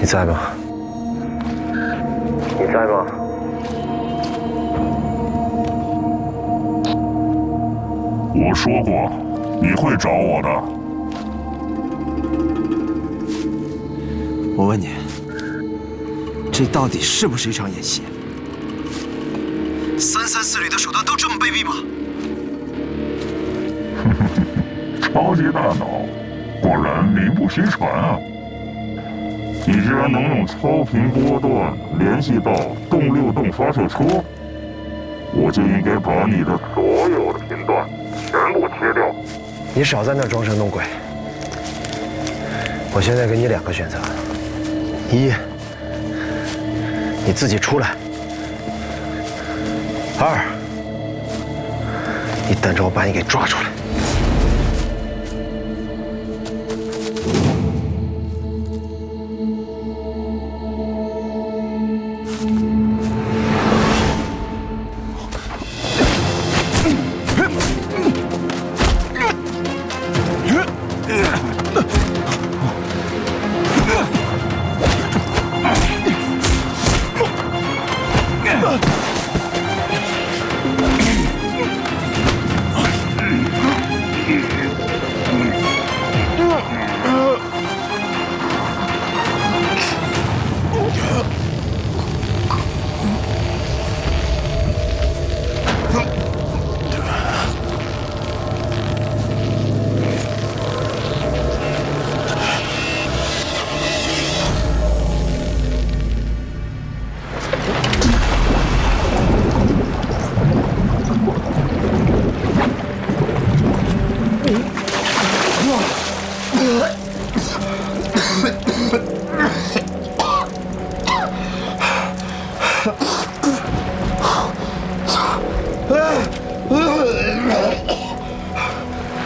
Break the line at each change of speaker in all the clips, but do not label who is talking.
在吗？你在吗？
我说过，你会找我的。
我问你，这到底是不是一场演戏？334旅的手段都这么卑鄙吗？
超级大脑，果然名不虚传啊！你居然能用超频波段联系到动六洞发射车，我就应该把你的所有的频段全部切掉。
你少在那装神弄鬼！我现在给你2个选择：一，你自己出来；二，你等着我把你给抓出来。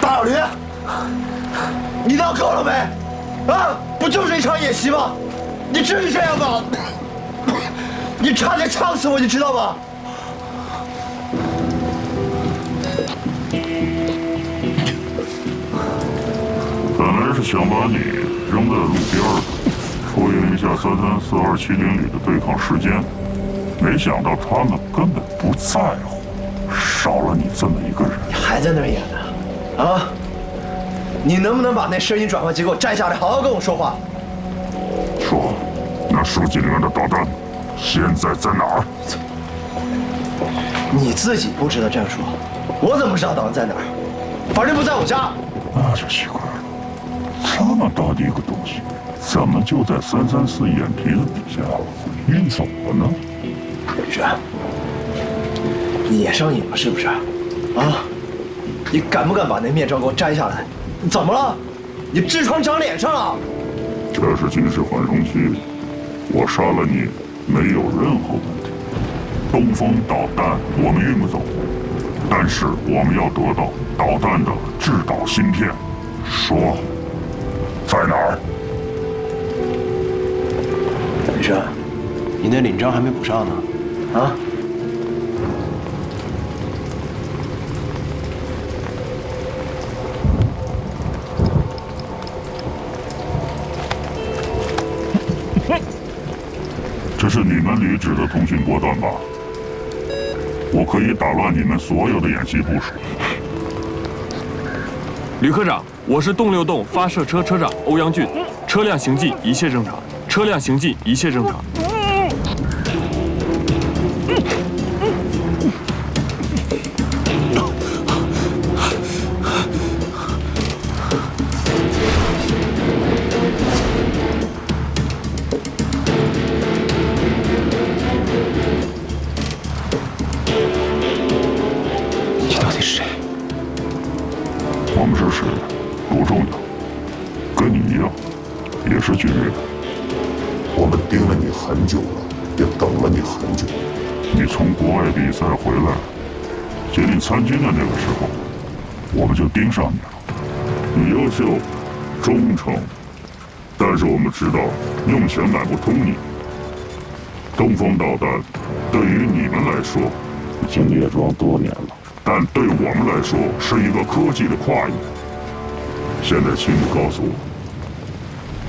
大老驴，你闹够了没？啊，不就是一场演习吗？你至于这样吗？你差点呛死我，你知道吗？
本来是想把你扔在路边的，拖延一下33427旅的对抗时间，没想到他们根本不在乎，少了你这么一个人。
你还在那儿演呢？啊？你能不能把那声音转换机给我摘下来，好好跟我说话？
说，那书记里面的导弹现在在哪儿？
你自己不知道这样说，我怎么知道导弹在哪儿？反正不在我家。
那就奇怪了，这么大的一个东西，怎么就在334眼皮子底下运走了呢？
吕轩，你也上瘾了是不是？啊？你敢不敢把那面罩给我摘下来？你怎么了？你痔疮长脸上了？
这是军事缓冲区，我杀了你没有任何问题。东风导弹我们运不走，但是我们要得到导弹的制导芯片。说，在哪儿？
吕轩，你那领章还没补上呢，啊？
这是你们旅指的通讯波段吧？我可以打乱你们所有的演习部署。
吕科长，我是动六洞发射车车长欧阳俊，车辆行进一切正常，车辆行进一切正常。
你到底是谁？
我们是谁不重要，跟你一样，也是军人。
我们盯了你很久了，也等了你很久。
你从国外比赛回来，接你参军的那个时候，我们就盯上你了。你优秀、忠诚，但是我们知道用钱买不通你。东风导弹对于你们来说已经列装多年了，但对我们来说是一个科技的跨越。现在请你告诉我，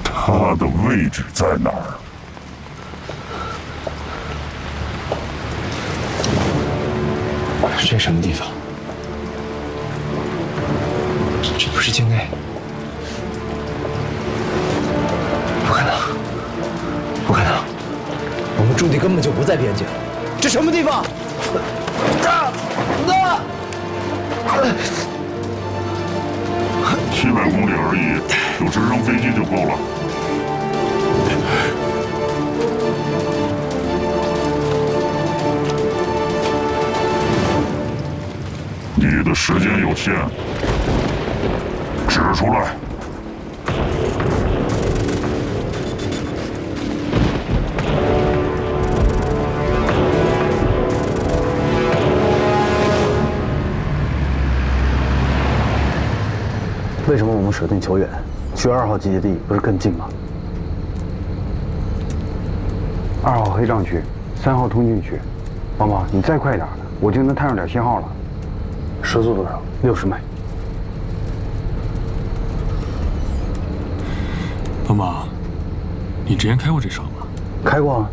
它的位置在哪儿？
这什么地方？这不是境内？不可能！不可能！我们驻地根本就不在边境，这什么地方
？700公里而已，有直升飞机就够了。你的时间有限，指出来。
为什么我们舍近求远，去2号集结地不是更近吗？2号黑障区，3号通禁区。王宝，你再快点，我就能探上点信号了。时速多少？60迈。
宝马，你之前开过这车吗？
开过啊。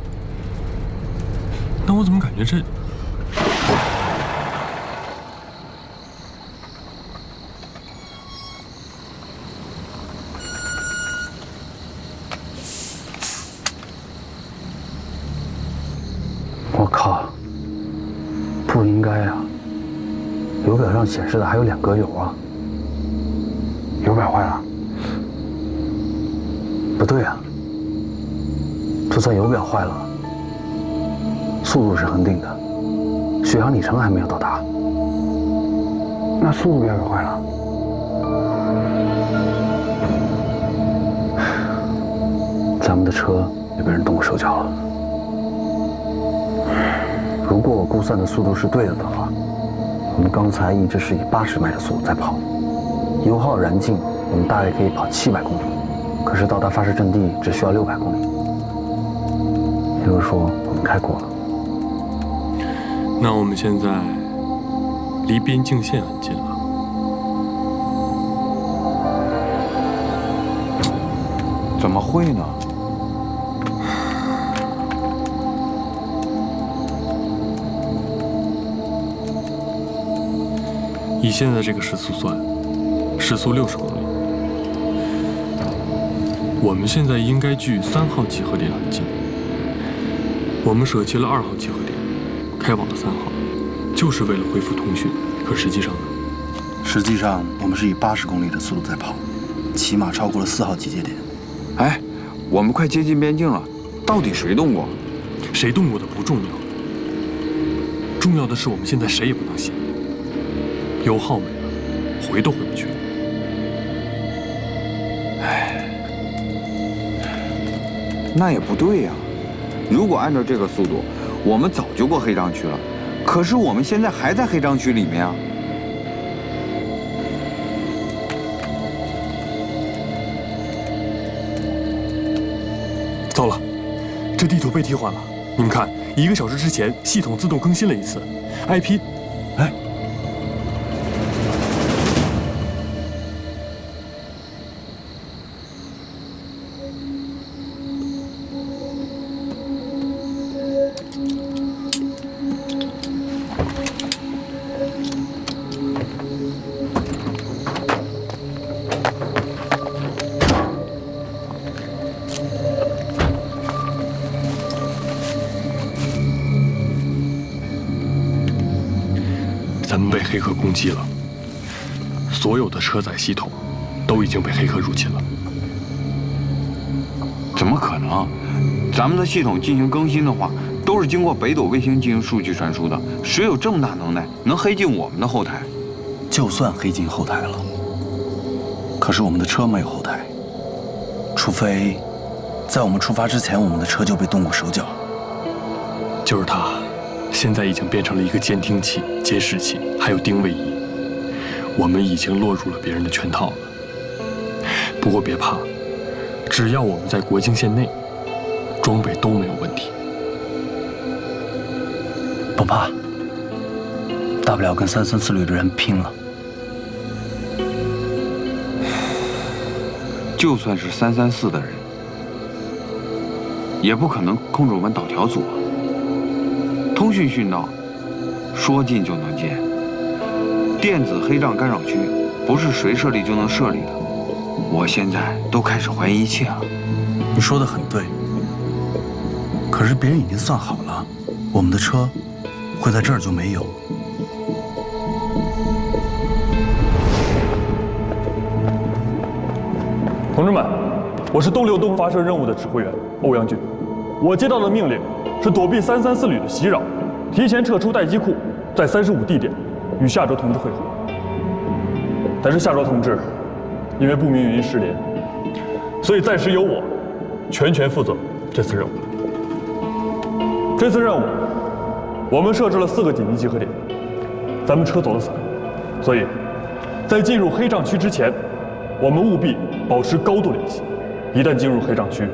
那我怎么感觉这……
我靠，不应该啊！油表上显示的还有2格油啊。油表坏了？不对啊，就算油表坏了，速度是恒定的，续航里程还没有到达。那速度表也坏了？咱们的车也被人动过手脚了。如果我估算的速度是对的的话，我们刚才一直是以80迈的速度在跑，油耗燃尽，我们大概可以跑700公里，可是到达发射阵地只需要600公里，也就是说我们开过了。
那我们现在离边境线很近了。
怎么会呢？
以现在这个时速算，时速60公里。我们现在应该距3号集合点很近。我们舍弃了2号集合点，开往了3号，就是为了恢复通讯。可实际上呢？
实际上我们是以80公里的速度在跑，起码超过了4号集结点。
哎，我们快接近边境了，到底谁动过？
谁动过的不重要，重要的是我们现在谁也不能信。油耗没了，回都回不去了。
唉，那也不对呀。如果按照这个速度，我们早就过黑障区了。可是我们现在还在黑障区里面啊。
糟了，这地图被替换了。你们看，1个小时之前系统自动更新了一次 ，IP， 哎。咱们被黑客攻击了，所有的车载系统都已经被黑客入侵了。
怎么可能？咱们的系统进行更新的话，都是经过北斗卫星进行数据传输的。谁有这么大能耐，能黑进我们的后台？
就算黑进后台了，可是我们的车没有后台，除非在我们出发之前，我们的车就被动过手脚。
就是它，现在已经变成了一个监听器、监视器，还有定位仪。我们已经落入了别人的圈套了。不过别怕，只要我们在国境线内，装备都没有问题。
不怕，大不了跟334旅的人拼了。
就算是334的人，也不可能控制我们导条组啊。通讯讯道说进就能进。电子黑障干扰区不是谁设立就能设立的，我现在都开始怀疑一切了。
你说的很对，可是别人已经算好了，我们的车会在这儿就没有。
同志们，我是东流东发射任务的指挥员欧阳俊。我接到的命令是躲避334旅的袭扰，提前撤出待机库，在35地点与夏卓同志会合。但是夏卓同志因为不明原因失联，所以暂时由我全权负责这次任务。这次任务我们设置了4个紧急集合点，咱们车走得散，所以在进入黑障区之前，我们务必保持高度联系。一旦进入黑障区，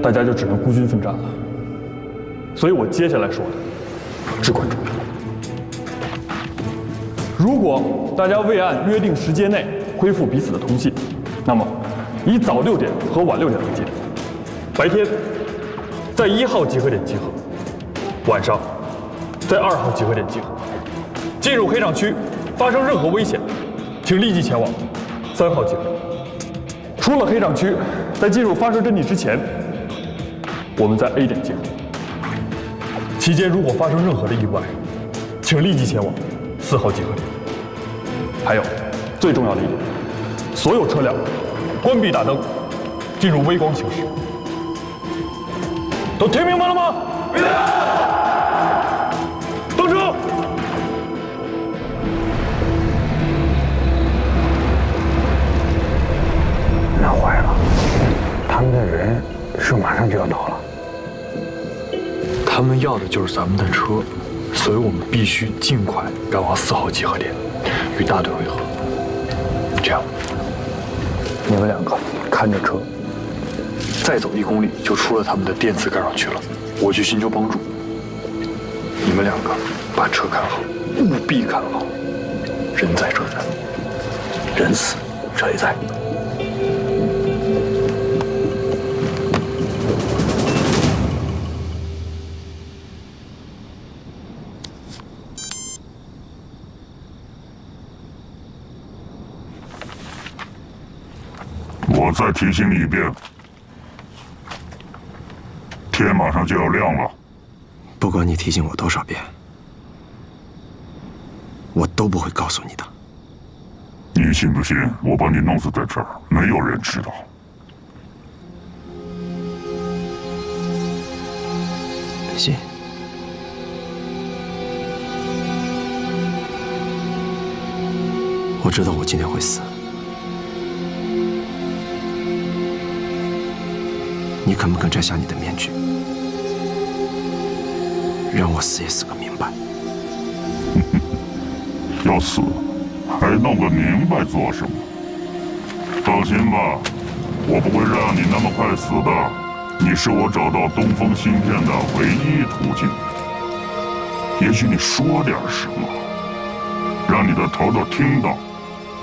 大家就只能孤军奋战了。所以我接下来说的至关重要。如果大家未按约定时间内恢复彼此的通信，那么以早6点和晚6点为界，白天在1号集合点集合，晚上在2号集合点集合。进入黑障区发生任何危险，请立即前往3号集合点。出了黑障区，在进入发射阵地之前，我们在 A 点集合。期间如果发生任何的意外，请立即前往4号集合点。还有，最重要的一点，所有车辆关闭大灯，进入微光行驶。都听明白了吗？明白。动车。
那坏了，他们的人是马上就要到了。
他们要的就是咱们的车，所以我们必须尽快赶往4号集合点，与大队会合。这样，你们2个看着车，再走1公里就出了他们的电磁干扰区了。我去寻求帮助，你们2个把车看好，务必看好。人在车在，人死车也在。
我再提醒你一遍，天马上就要亮了。
不管你提醒我多少遍，我都不会告诉你的。
你信不信我把你弄死在这儿，没有人知道。
信。我知道我今天会死。你肯不肯摘下你的面具，让我死也死个明白？
要死，还弄个明白做什么？放心吧，我不会让你那么快死的。你是我找到东风芯片的唯一途径。也许你说点什么，让你的头头听到，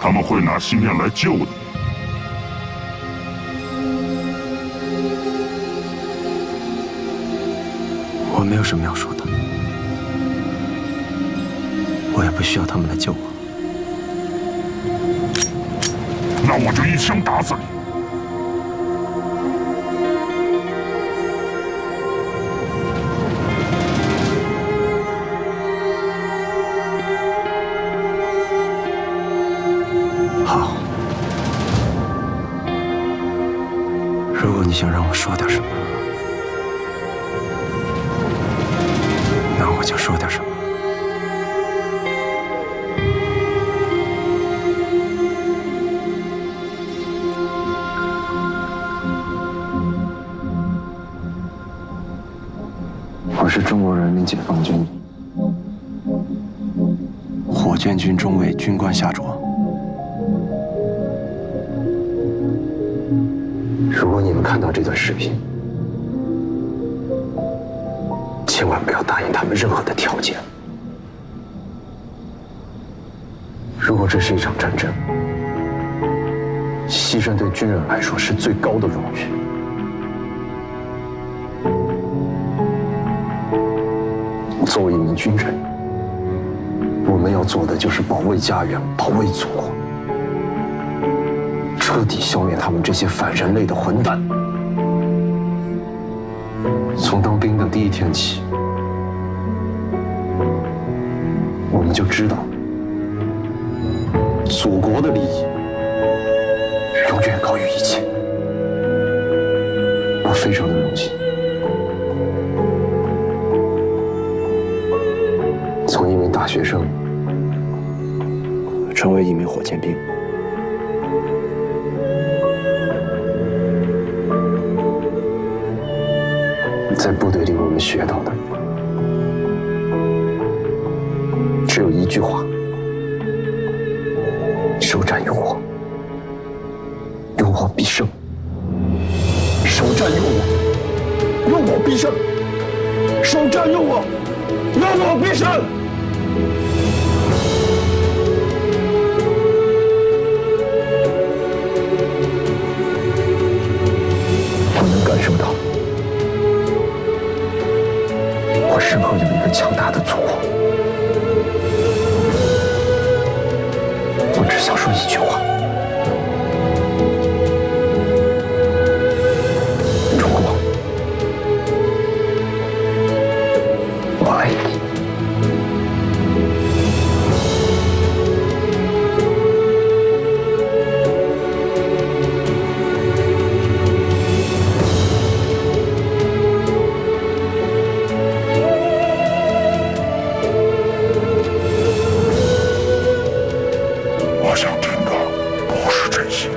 他们会拿芯片来救你。
我没有什么要说的，我也不需要他们来救我。
那我就一枪打死你！
好，如果你想让我说点什么，那我就说点什么。
我是中国人民解放军
火箭军中尉军官夏卓。
如果你们看到这段视频，千万不要答应他们任何的条件。如果这是一场战争，牺牲对军人来说是最高的荣誉。作为一名军人，我们要做的就是保卫家园，保卫祖国，彻底消灭他们这些反人类的混蛋。从当兵的第一天起，我们就知道，祖国的利益永远高于一切。我非常的荣幸，从一名大学生成为一名火箭兵。在部队里，我们学到的只有一句话：首战有我，有我必胜。首战有我，有我必胜。首战有我，有我必胜。我能感受到，我身后有一个强大的祖国。我只想说一句话：中国，我爱你。
我想听的不是这些。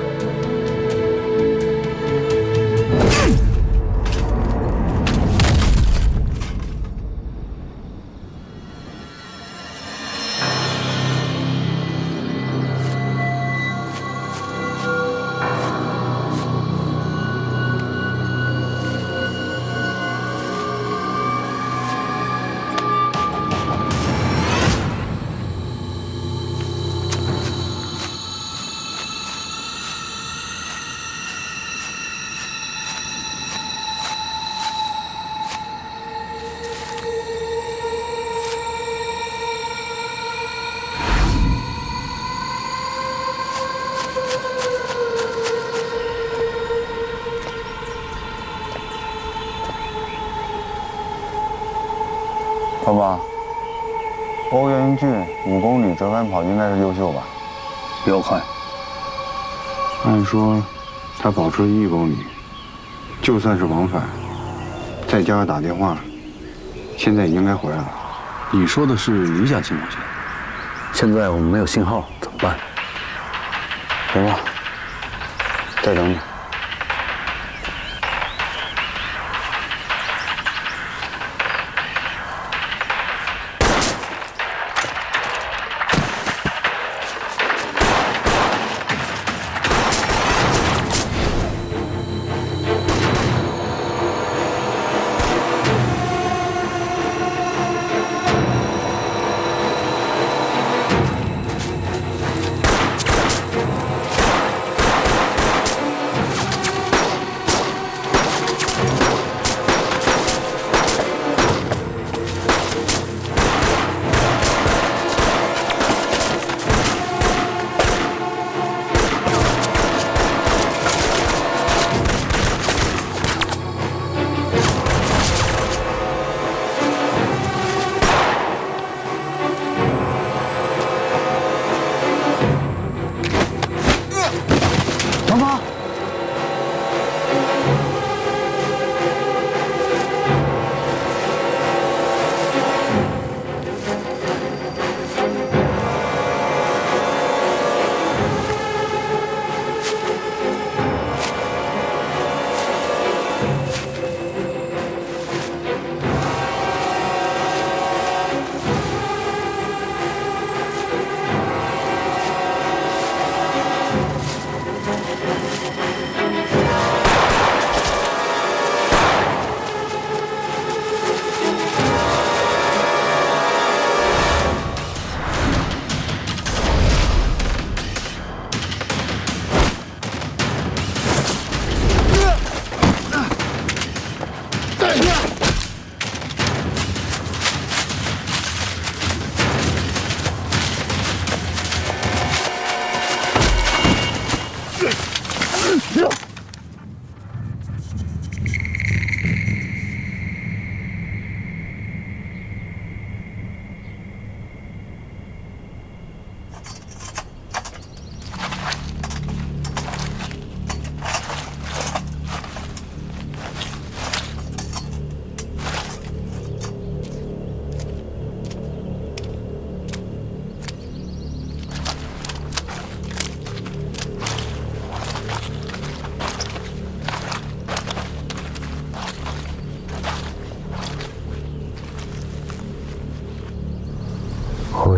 爸爸，欧元俊5公里折返跑应该是优秀吧？
不要快，
按说他保持1公里，就算是往返，再加上打电话，现在应该回来了。
你说的是理想情况下。现在我们没有信号，怎么办？
行吧，再等等。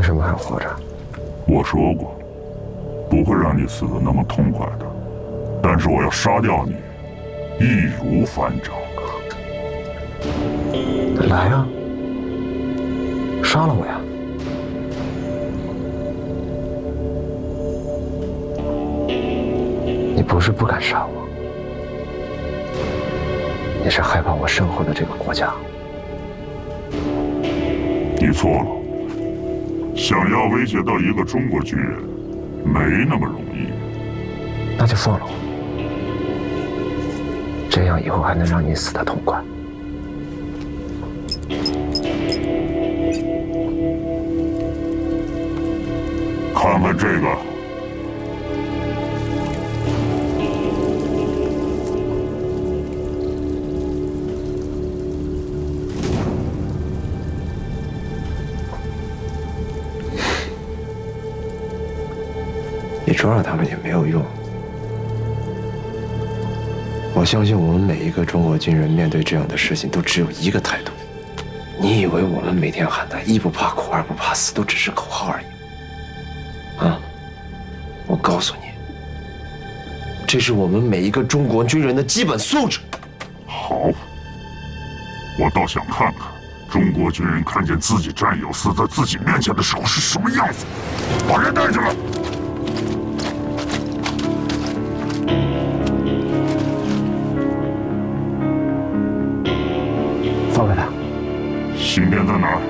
为什么还活着？
我说过，不会让你死得那么痛快的，但是我要杀掉你，易如反掌。
来呀，杀了我呀！你不是不敢杀我，你是害怕我身后的这个国家。
你错了，想要威胁到一个中国军人，没那么容易。
那就放了我，这样以后还能让你死得痛快。
看看这个。
你抓了他们也没有用。我相信我们每一个中国军人面对这样的事情都只有一个态度。你以为我们每天喊的一不怕苦二不怕死都只是口号而已？啊！我告诉你，这是我们每一个中国军人的基本素质。
好，我倒想看看中国军人看见自己战友死在自己面前的时候是什么样子。把人带进来。
放开他！
芯片在哪儿？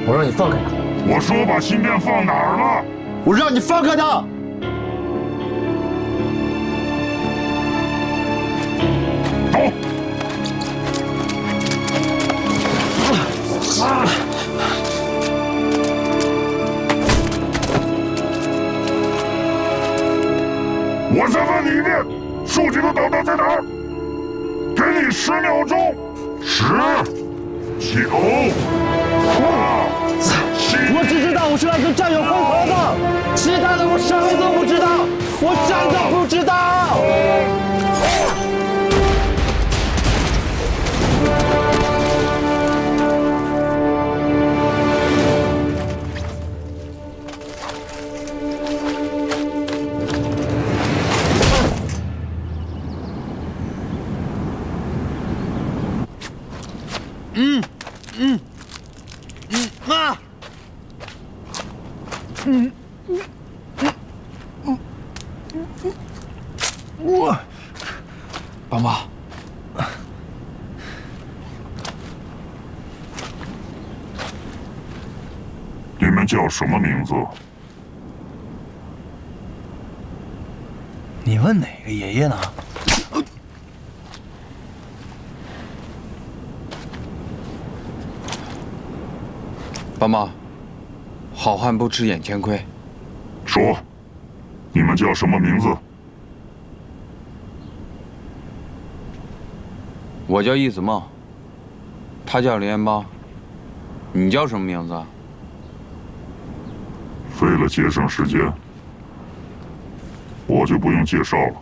我让你放开他！
我说把芯片放哪儿了？
我让你放开他！
走！我再问你一遍，竖起的导弹在哪儿？给你10秒钟，10、9、8、7。
我只知道我是来跟战友会合的，其他的我什么都不知道，我真的不知道。
爸妈，
你们叫什么名字？
你问哪个爷爷呢？
爸妈，好汉不吃眼前亏。
说，你们叫什么名字？
我叫易子梦，他叫林彦邦，你叫什么名字？
为了节省时间，我就不用介绍了。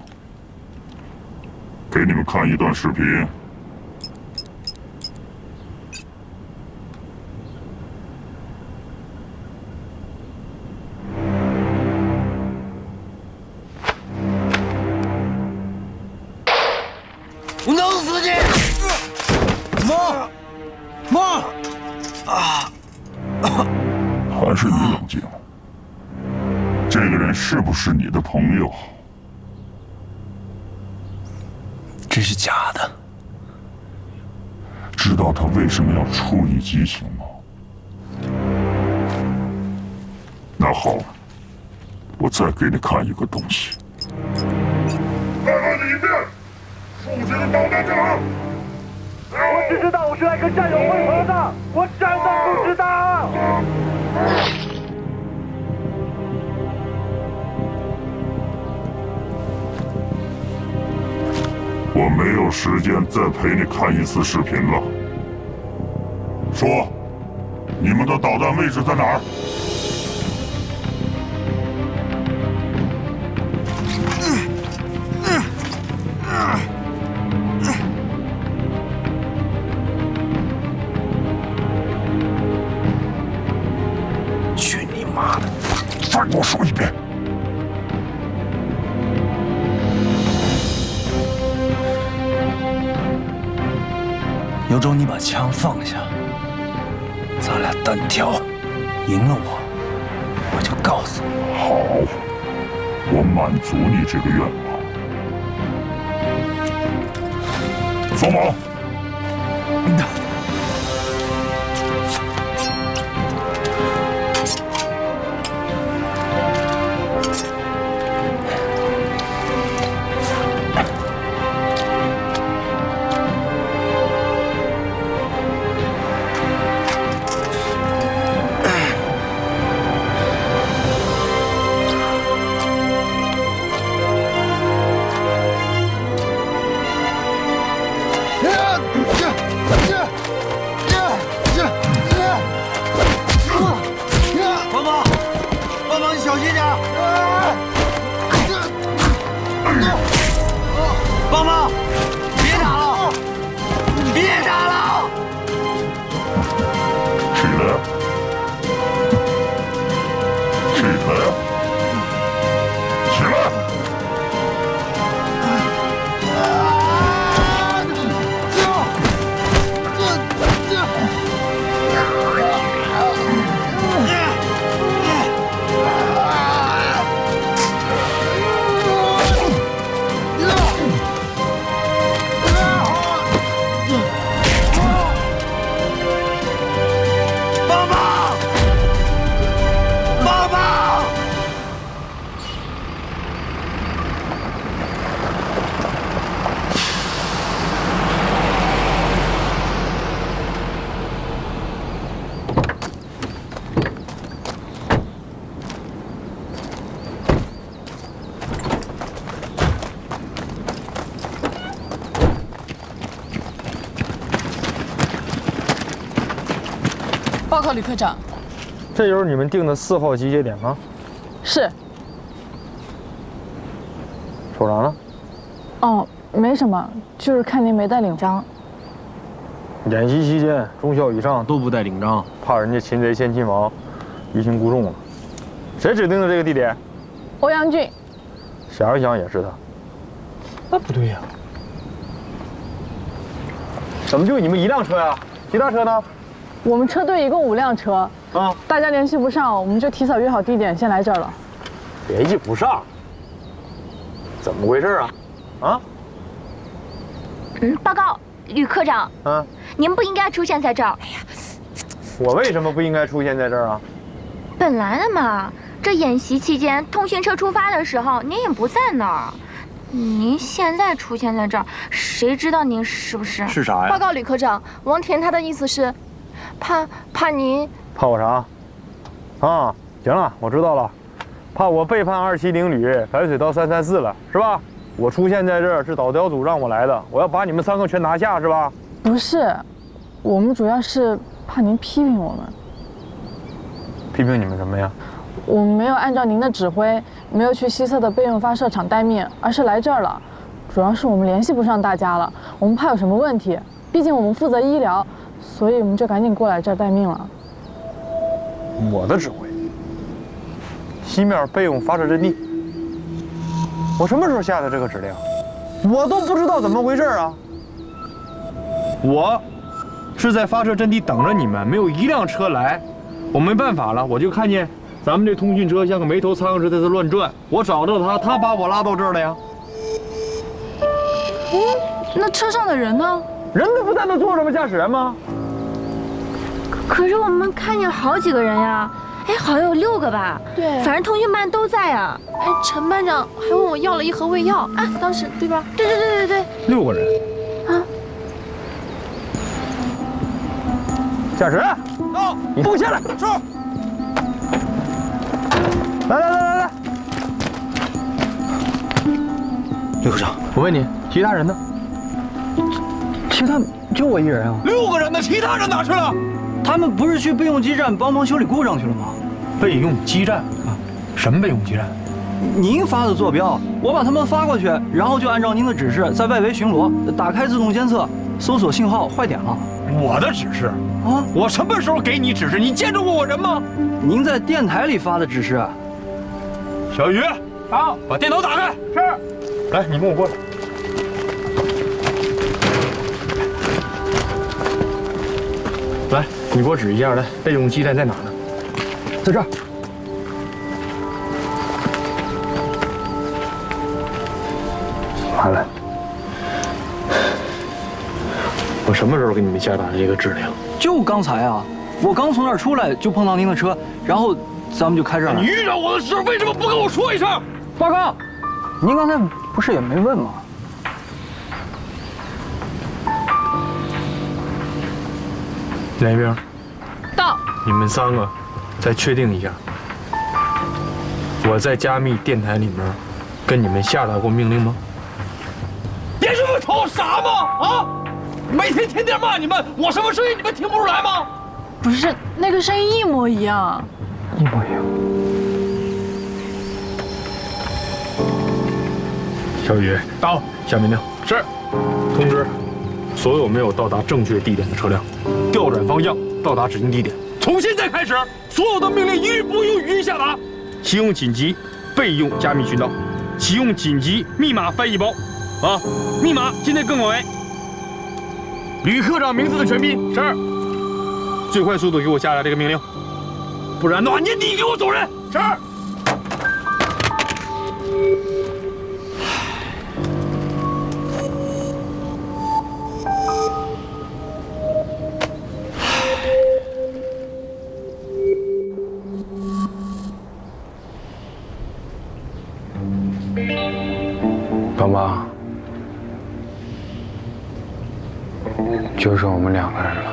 给你们看一段视频。
我弄死你！妈！
还是你冷静。这个人是不是你的朋友？
这是假的。
知道他为什么要处以极刑吗？那好，我再给你看一个东西。再问你一遍，竖起的导弹在哪儿？
我只知道我是来跟战友会合的，我真的不知道。
我没有时间再陪你看一次视频了。说，你们的导弹位置在哪儿？
去你妈
我说一遍。
有种你把枪放下，咱俩单挑，赢了我就告诉你。
好，我满足你这个愿望。走马。
报告吕科长，
这就是你们定的4号集结点吗？
是。
首长呢？
哦，没什么，就是看您没带领章。
演习期间，中校以上都不带领章，怕人家擒贼先擒王，于情孤众了。谁指定的这个地点？
欧阳俊。
想一想也是他。那不对呀，怎么就你们1辆车呀？其他车呢？
我们车队一共5辆车，大家联系不上，我们就提早约好地点，先来这儿了。
联系不上？怎么回事啊？
报告吕科长。您不应该出现在这儿。哎呀，
我为什么不应该出现在这儿啊？
本来的嘛，这演习期间，通讯车出发的时候，您也不在那儿。您现在出现在这儿，谁知道您是不是？
是啥呀？
报告吕科长，王田他的意思是，怕您。
怕我啥？行了，我知道了，怕我背叛270旅，反水到334了，是吧？我出现在这儿是导调组让我来的，我要把你们3个全拿下，是吧？
不是，我们主要是怕您批评我们。
批评你们什么呀？
我们没有按照您的指挥，没有去西侧的备用发射场待命，而是来这儿了。主要是我们联系不上大家了，我们怕有什么问题。毕竟我们负责医疗，所以我们就赶紧过来这儿待命了。
我的指挥，西面备用发射阵地。我什么时候下的这个指令？我都不知道怎么回事啊！我是在发射阵地等着你们，没有1辆车来，我没办法了，我就看见咱们这通讯车像个没头苍蝇似的在乱转，我找到他，他把我拉到这儿了呀。
那车上的人呢？
人都不在那坐着吗？驾驶员吗？
可是我们看见好几个人呀，好像有6个吧？
对，
反正通讯班都在啊。
陈班长还问我要了1盒胃药啊，当时对吧？
对。
6个人。驾驶，到，你动下来。是。来。
吕科长，
我问你，其他人呢？
其他就我一人啊。
6个人呢，其他人哪去了？
他们不是去备用基站帮忙修理故障去了吗？
备用基站啊？什么备用基站？
您发的坐标，我把他们发过去，然后就按照您的指示在外围巡逻，打开自动监测，搜索信号坏点了。
我的指示啊？我什么时候给你指示？你见着过我人吗？
您在电台里发的指示。
小雨，好，把电脑打开。是。来，你跟我过来。来，你给我指一下，来，备用鸡蛋在哪呢？在这儿。拿来。我什么时候给你们下达的这个指令？
就刚才啊，我刚从那儿出来就碰到您的车，然后咱们就开这儿了。
你遇到我的时候为什么不跟我说一声？
报告，您刚才不是也没问吗？
哪边？
到。
你们3个再确定一下，我在加密电台里面跟你们下达过命令吗？别这么瞅我傻吗？啊！每天天天骂你们，我什么声音你们听不出来吗？
不是，那个声音一模一样。
一模一样。小雨，到，下命令。是。通知所有没有到达正确地点的车辆，调转方向到达指定地点。从现在开始，所有的命令一律不用语音下达，启用紧急备用加密渠道，启用紧急密码翻译包。啊，密码现在更改为吕科长名字的全拼。是。最快速度给我下达这个命令，不然的话年底给我走人。是。
爸妈，就剩我们2个人了，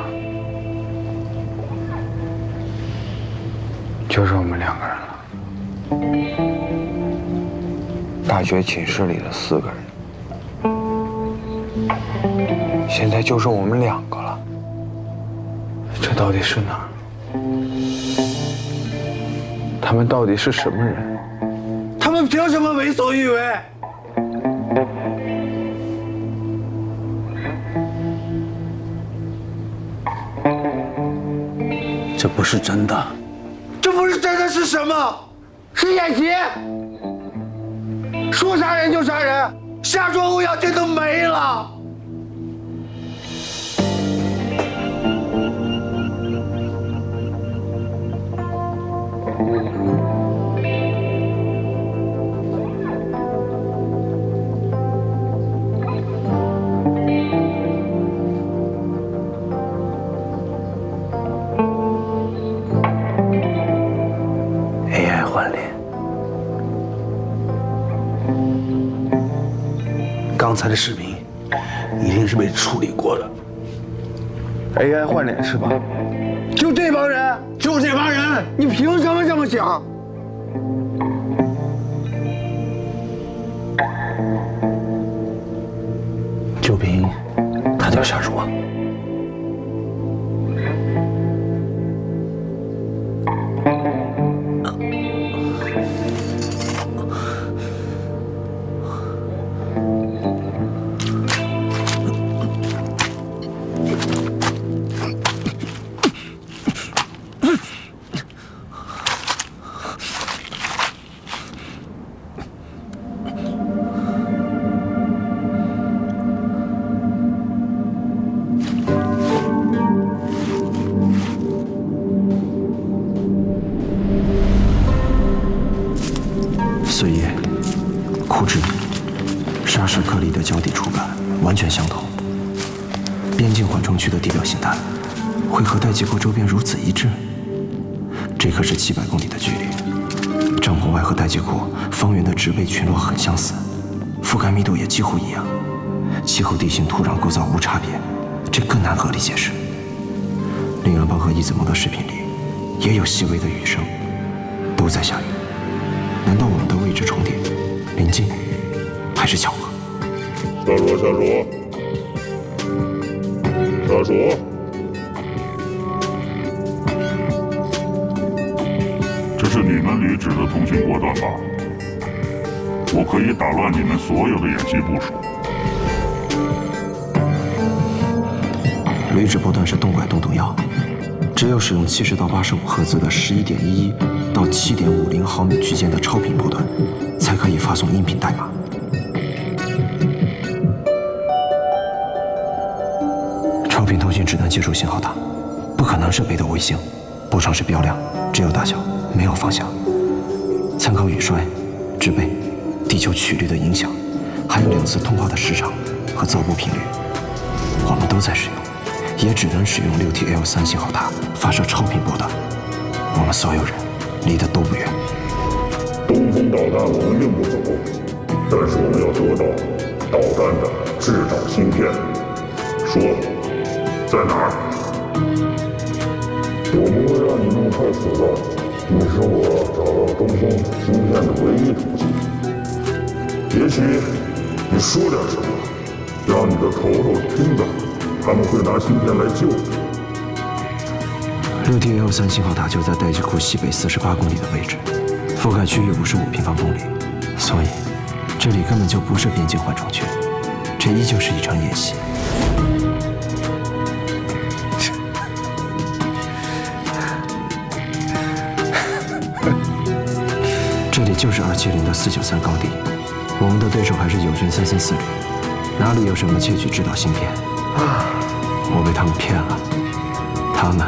就剩我们2个人了。
大学寝室里的4个人，现在就剩我们2个了。
这到底是哪儿？他们到底是什么人？
他们凭什么为所欲为？
这不是真的。
这不是真的是什么？是演习？说杀人就杀人，下桌欧阳靖都没了。
AI 换脸，刚才的视频一定是被处理过的。AI 换脸是吧？
就这帮人，就这帮人，你凭什么这么想？
就凭他叫夏茹啊。
碎叶、枯枝、砂石颗粒的交地触感完全相同。边境缓冲区的地表形态会和带结构周边如此一致？这可是700公里的距离。帐篷外和带结构方圆的植被群落很相似，覆盖密度也几乎一样，气候、地形、土壤构造无差别，这更难合理解释。另安邦和伊子蒙的视频里也有细微的雨声，都在下雨。难道我们的位置重叠、临近，还是巧合？
下属，下属，下属，这是你们旅指的通讯波段吧？我可以打乱你们所有的演习部署。
旅指波段是动拐洞洞幺，只有使用70到85赫兹的11.11到7.50毫米区间的超频波段，才可以发送音频代码。超频通讯只能接触信号塔，不可能是北斗卫星，波长是标量，只有大小，没有方向。参考雨衰、植被、地球曲率的影响，还有2次通话的时长和噪波频率，我们都在使用，也只能使用6TL3信号塔发射超频波段。我们所有人离得都不远。
东风导弹我们运不走，但是我们要得到导弹的制导芯片。说，在哪儿？我不会让你那么快死的。你是我找到东风芯片的唯一途径。也许你说点什么，让你的头头听到，他们会拿芯片来救你。
6TL3信号塔就在待机库西北48公里的位置，覆盖区域55平方公里，所以这里根本就不是边境缓冲区，这依旧是一场演习。这里就是270的493高地，我们的对手还是友军334旅，哪里有什么窃取制导芯片？我被他们骗了，他们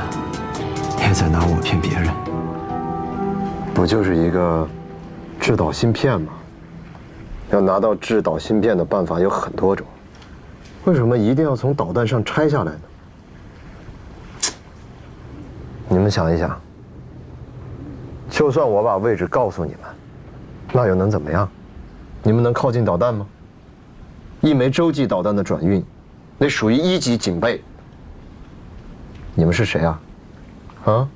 也在拿我骗别人。
不就是一个制导芯片吗？要拿到制导芯片的办法有很多种，为什么一定要从导弹上拆下来呢？你们想一想，就算我把位置告诉你们，那又能怎么样？你们能靠近导弹吗？一枚洲际导弹的转运，那属于1级警备。你们是谁啊？啊？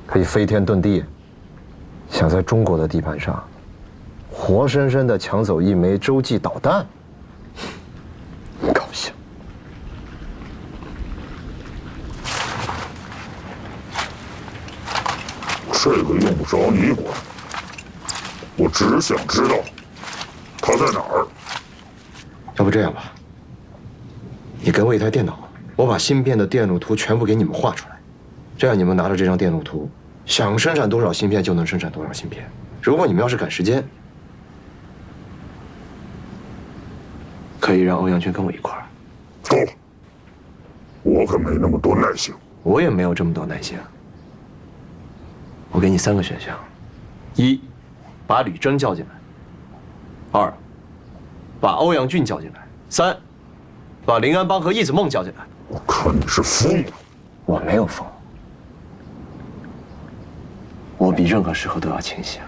可以飞天遁地，想在中国的地盘上，活生生的抢走一枚洲际导弹，高兴。
这个用不着你管，我只想知道他在哪儿。
要不这样吧，你给我一台电脑，我把芯片的电路图全部给你们画出来，这样你们拿着这张电路图，想生产多少芯片就能生产多少芯片。如果你们要是赶时间，可以让欧阳军跟我一块儿。
够了，我可没那么多耐性。
我也没有这么多耐心。我给你3个选项：1，把吕征叫进来；2，把欧阳俊叫进来；3，把林安邦和易子梦叫进来。
我看你是疯了。
我没有疯，我比任何时候都要清醒。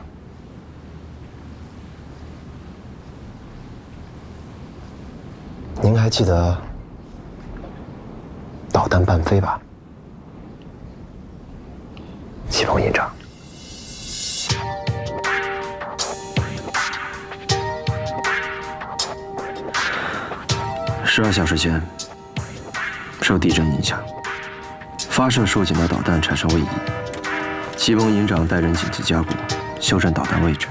您还记得导弹伴飞吧，启鹏营长
？12小时前，受地震影响，发射收紧的导弹产生位移，启鹏营长带人紧急加固，修正导弹位置。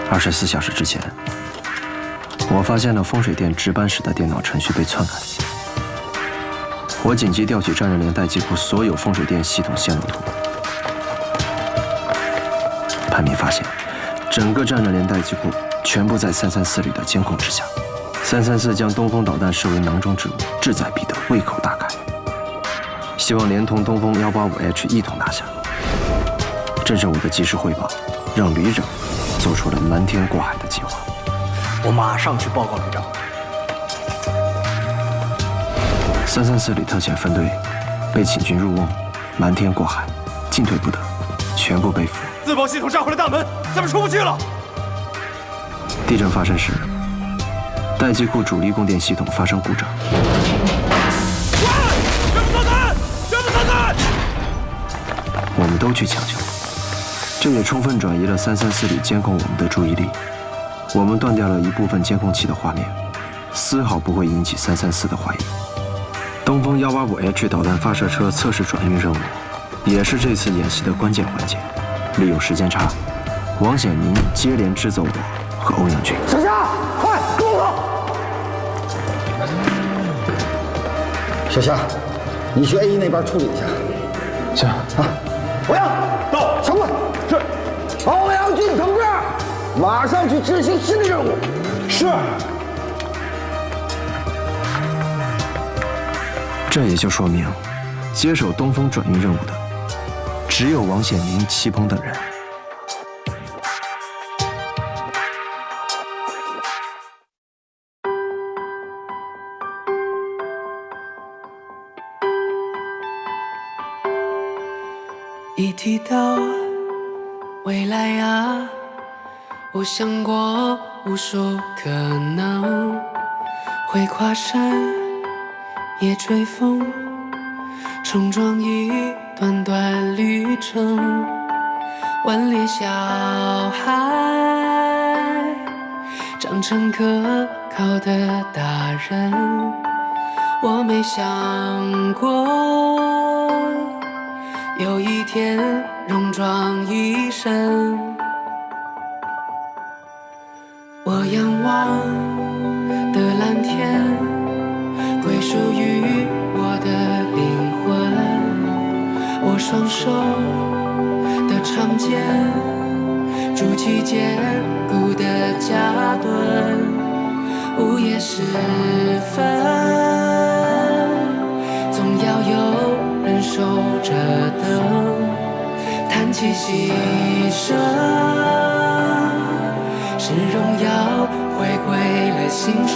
24小时之前，我发现了风水店值班室的电脑程序被篡改。我紧急调取战略连待机库所有风水店系统线路图，判明发现，整个战略连待机库全部在334旅的监控之下。334将东风导弹视为囊中之物，志在必得，胃口大开，希望连同东风185H一同拿下。正是我的及时汇报，让旅长做出了瞒天过海的计划。
我马上去报告旅长。
334旅特遣分队被请军入瓮，瞒天过海，进退不得，全部被俘。
自保系统炸毁了大门，咱们出不去了。
地震发生时，待机库主力供电系统发生故障。
全部操弹！全部操弹！
我们都去抢救，这也充分转移了334旅监控我们的注意力。我们断掉了一部分监控器的画面，丝毫不会引起334的怀疑。东风185H 导弹发射车测试转运任务，也是这次演习的关键环节。利用时间差，王显民接连支走我和欧阳军。
小夏，快跟我！小夏，你去 A 那边处理一下。
行
啊，欧阳到，长官是，欧阳俊同志，马上去执行新的任务。是。
这也就说明，接手东风转运任务的，只有王显明、戚鹏等人。
一提到未来啊，我想过无数可能，会跨山也追风，冲撞一段段旅程。顽劣小孩长成可靠的大人，我没想过有一天戎装一身。我仰望的蓝天归属于我的灵魂，我双手的长剑筑起坚固的家盾。午夜时分总要有人守着灯，叹气息声，是荣耀回归了星辰。